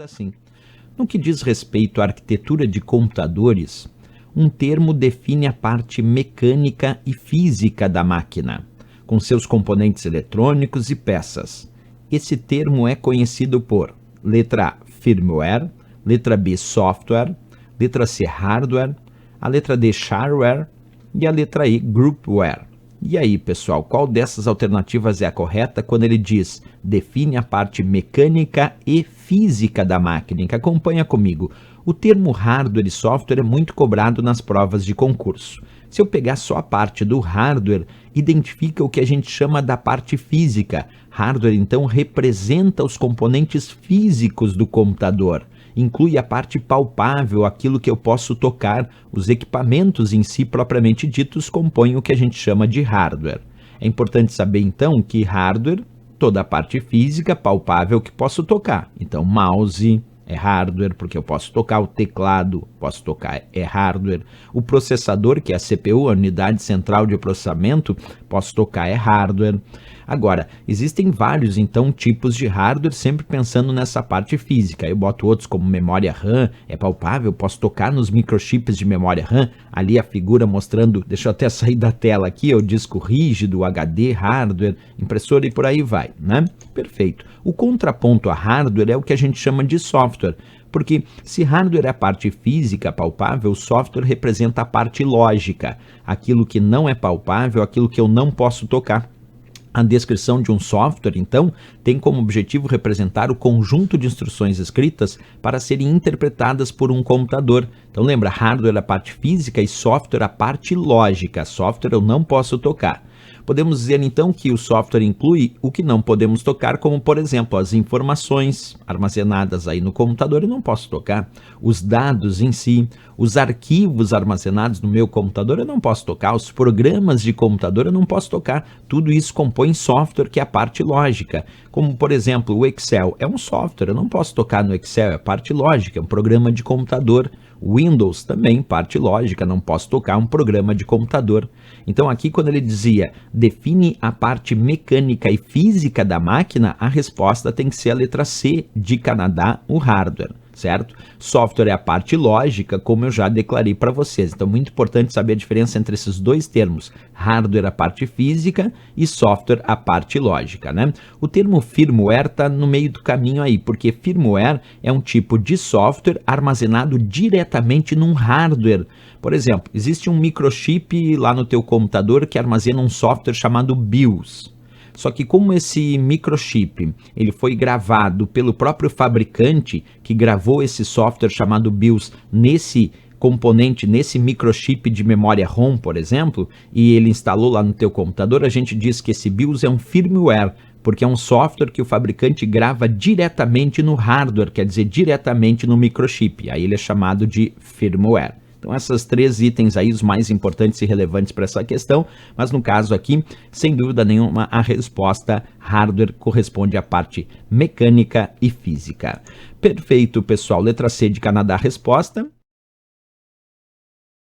assim. No que diz respeito à arquitetura de computadores, um termo define a parte mecânica e física da máquina, com seus componentes eletrônicos e peças. Esse termo é conhecido por letra A, firmware, letra B, software, letra C, hardware, a letra D, shareware e a letra E, groupware. E aí, pessoal, qual dessas alternativas é a correta quando ele diz define a parte mecânica e física da máquina? Acompanha comigo. O termo hardware e software é muito cobrado nas provas de concurso. Se eu pegar só a parte do hardware, identifica o que a gente chama da parte física. Hardware, então, representa os componentes físicos do computador. Inclui a parte palpável, aquilo que eu posso tocar, os equipamentos em si propriamente ditos compõem o que a gente chama de hardware. É importante saber então que hardware, toda a parte física palpável que posso tocar. Então mouse é hardware, porque eu posso tocar o teclado, posso tocar, é hardware. O processador, que é a CPU, a unidade central de processamento, posso tocar, é hardware. Agora, existem vários, então, tipos de hardware, sempre pensando nessa parte física. Eu boto outros como memória RAM, é palpável, posso tocar nos microchips de memória RAM, ali a figura mostrando, deixa eu até sair da tela aqui, o disco rígido, o HD, hardware, impressora e por aí vai, né? Perfeito. O contraponto a hardware é o que a gente chama de software, porque se hardware é a parte física palpável, o software representa a parte lógica, aquilo que não é palpável, aquilo que eu não posso tocar. A descrição de um software, então, tem como objetivo representar o conjunto de instruções escritas para serem interpretadas por um computador. Então lembra, hardware é a parte física e software a parte lógica. Software eu não posso tocar. Podemos dizer então que o software inclui o que não podemos tocar, como por exemplo as informações armazenadas aí no computador eu não posso tocar, os dados em si, os arquivos armazenados no meu computador eu não posso tocar, os programas de computador eu não posso tocar, tudo isso compõe software que é a parte lógica, como por exemplo o Excel é um software, eu não posso tocar no Excel, é a parte lógica, é um programa de computador. Windows também, parte lógica, não posso tocar um programa de computador. Então aqui quando ele dizia define a parte mecânica e física da máquina, a resposta tem que ser a letra C de Canadá, o hardware, certo? Software é a parte lógica, como eu já declarei para vocês. Então muito importante saber a diferença entre esses dois termos, hardware a parte física e software a parte lógica, né? O termo firmware está no meio do caminho aí, porque firmware é um tipo de software armazenado diretamente num hardware. Por exemplo, existe um microchip lá no teu computador que armazena um software chamado BIOS. Só que como esse microchip ele foi gravado pelo próprio fabricante que gravou esse software chamado BIOS nesse componente, nesse microchip de memória ROM, por exemplo, e ele instalou lá no teu computador, a gente diz que esse BIOS é um firmware, porque é um software que o fabricante grava diretamente no hardware, quer dizer, diretamente no microchip. Aí ele é chamado de firmware. Então, esses três itens aí, os mais importantes e relevantes para essa questão, mas no caso aqui, sem dúvida nenhuma, a resposta hardware corresponde à parte mecânica e física. Perfeito, pessoal. Letra C de Canadá, resposta.